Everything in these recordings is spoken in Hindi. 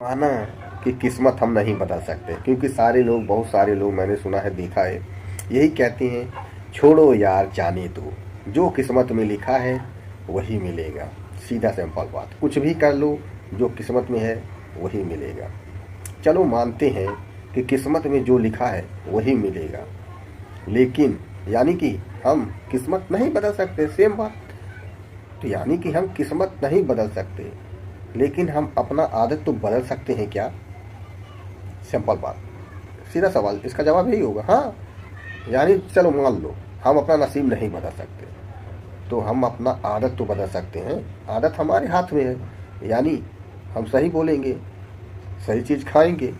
माना कि किस्मत हम नहीं बदल सकते, क्योंकि बहुत सारे लोग मैंने सुना है, देखा है, यही कहते हैं छोड़ो यार जाने दो, जो किस्मत में लिखा है वही मिलेगा। सीधा सिंपल बात, कुछ भी कर लो, जो किस्मत में है वही मिलेगा। चलो मानते हैं कि किस्मत में जो लिखा है वही मिलेगा, लेकिन यानी कि हम किस्मत नहीं बदल सकते, सेम बात। तो यानी कि हम किस्मत नहीं बदल सकते, लेकिन हम अपना आदत तो बदल सकते हैं क्या? सिंपल बात, सीधा सवाल, इसका जवाब यही होगा हाँ। यानी चलो मान लो हम अपना नसीब नहीं बदल सकते, तो हम अपना आदत तो बदल सकते हैं। आदत हमारे हाथ में है, यानी हम सही बोलेंगे, सही चीज़ खाएंगे,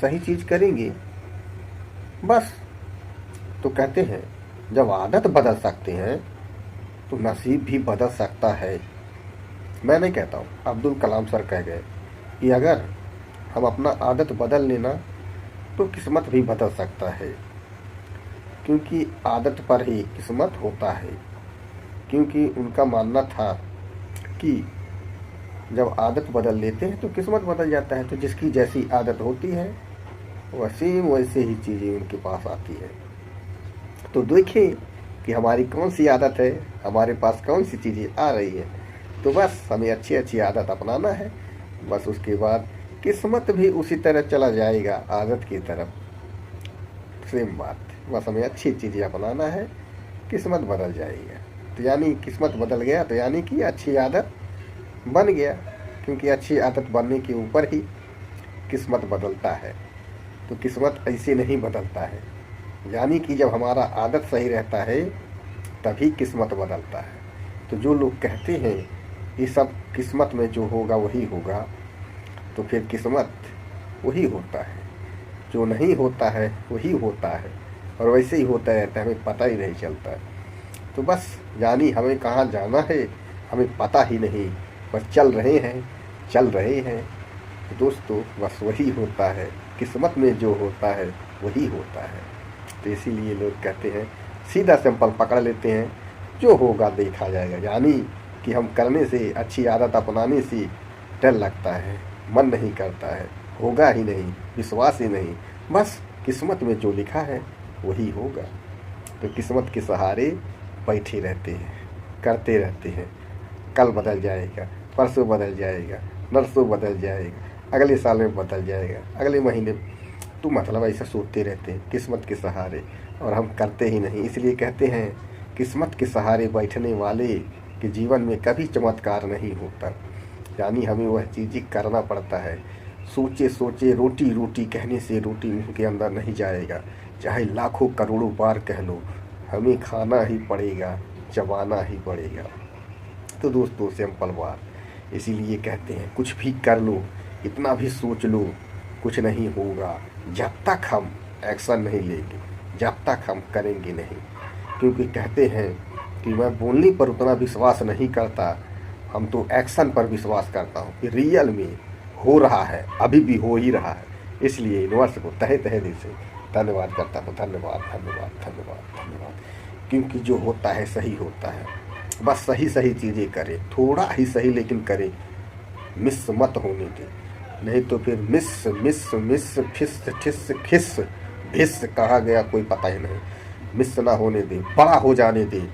सही चीज़ करेंगे, बस। तो कहते हैं जब आदत बदल सकते हैं तो नसीब भी बदल सकता है। मैं नहीं कहता हूँ, अब्दुल कलाम सर कह गए कि अगर हम अपना आदत बदल लेना तो किस्मत भी बदल सकता है, क्योंकि आदत पर ही किस्मत होता है। क्योंकि उनका मानना था कि जब आदत बदल लेते हैं तो किस्मत बदल जाता है। तो जिसकी जैसी आदत होती है वैसे ही चीज़ें उनके पास आती है। तो देखिए कि हमारी कौन सी आदत है, हमारे पास कौन सी चीज़ें आ रही है। तो बस हमें अच्छी अच्छी आदत अपनाना है, बस उसके बाद किस्मत भी उसी तरह चला जाएगा, आदत की तरफ। सेम बात, बस हमें अच्छी चीज़ें अपनाना है, किस्मत बदल जाएगा। तो यानी किस्मत बदल गया तो यानी कि अच्छी आदत बन गया, क्योंकि अच्छी आदत बनने के ऊपर ही किस्मत बदलता है। तो किस्मत ऐसे नहीं बदलता है, यानी कि जब हमारा आदत सही रहता है तभी किस्मत बदलता है। तो जो लोग कहते हैं ये सब किस्मत में जो होगा वही होगा, तो फिर किस्मत वही होता है, जो नहीं होता है वही होता है, और वैसे ही होता रहता है, हमें पता ही नहीं चलता है। तो बस यानी हमें कहाँ जाना है हमें पता ही नहीं, बस चल रहे हैं। तो दोस्तों बस वही होता है, किस्मत में जो होता है वही होता है। तो इसीलिए लोग कहते हैं, सीधा सिंपल पकड़ लेते हैं, जो होगा देखा जाएगा। यानी कि हम करने से, अच्छी आदत अपनाने से डर लगता है, मन नहीं करता है, होगा ही नहीं, विश्वास ही नहीं, बस किस्मत में जो लिखा है वही होगा। तो किस्मत के सहारे बैठे रहते हैं, करते रहते हैं। कल बदल जाएगा, परसों बदल जाएगा, नरसों बदल जाएगा, अगले साल में बदल जाएगा, अगले महीने। तो मतलब ऐसा सोचते रहते हैं किस्मत के सहारे, और हम करते ही नहीं। इसलिए कहते हैं किस्मत के सहारे बैठने वाले के जीवन में कभी चमत्कार नहीं होता। यानी हमें वह चीज़ें करना पड़ता है। सोचे सोचे रोटी रोटी कहने से रोटी मुंह के अंदर नहीं जाएगा, चाहे लाखों करोड़ों बार कह लो, हमें खाना ही पड़ेगा, चबाना ही पड़ेगा। तो दोस्तों सिंपल बात, इसीलिए कहते हैं कुछ भी कर लो, इतना भी सोच लो, कुछ नहीं होगा जब तक हम एक्शन नहीं लेंगे, जब तक हम करेंगे नहीं। क्योंकि कहते हैं कि मैं बोलने पर उतना विश्वास नहीं करता, हम तो एक्शन पर विश्वास करता हूँ कि रियल में हो रहा है, अभी भी हो ही रहा है। इसलिए यूनिवर्स को तहे तहे दिल से धन्यवाद करता हूँ, धन्यवाद धन्यवाद धन्यवाद धन्यवाद। क्योंकि जो होता है सही होता है, बस सही सही चीज़ें करें, थोड़ा ही सही लेकिन करें, मिस मत होने दें, नहीं तो फिर मिस मिस मिस फिस ठिस खिस भिस कहा गया कोई पता ही नहीं। मिस ना होने दें, बड़ा हो जाने दें,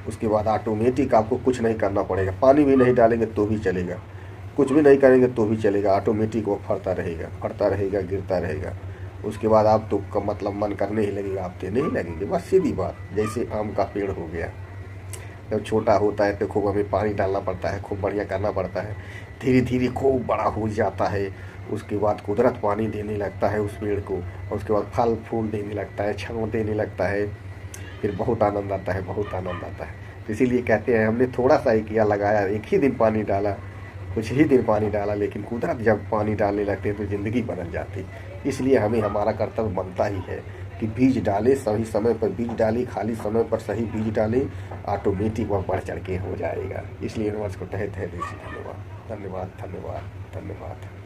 उसके बाद ऑटोमेटिक आपको कुछ नहीं करना पड़ेगा। पानी भी नहीं डालेंगे तो भी चलेगा, कुछ भी नहीं करेंगे तो भी चलेगा, ऑटोमेटिक वो फड़ता रहेगा, गिरता रहेगा। उसके बाद आप तो मतलब मन करने ही लगेगा, आप देने ही लगेंगे। बस सीधी बात, जैसे आम का पेड़ हो गया, जब छोटा होता है तो खूब हमें पानी डालना पड़ता है, खूब बढ़िया करना पड़ता है, धीरे धीरे खूब बड़ा हो जाता है। उसके बाद कुदरत पानी देने लगता है उस पेड़ को, और उसके बाद फल फूल देने लगता है, छाँव देने लगता है, फिर बहुत आनंद आता है, बहुत आनंद आता है। तो इसीलिए कहते हैं हमने थोड़ा सा ही किया, लगाया, एक ही दिन पानी डाला, कुछ ही दिन पानी डाला, लेकिन कुदरत जब पानी डालने लगते हैं तो ज़िंदगी बदल जाती। इसलिए हमें हमारा कर्तव्य बनता ही है कि बीज डालें, सही समय पर बीज डालें, खाली समय पर सही बीज डालें, ऑटोमेटिक वह बढ़ चढ़ के हो जाएगा। इसलिए यूनिवर्स को तहे तहे दिल से धन्यवाद धन्यवाद धन्यवाद धन्यवाद।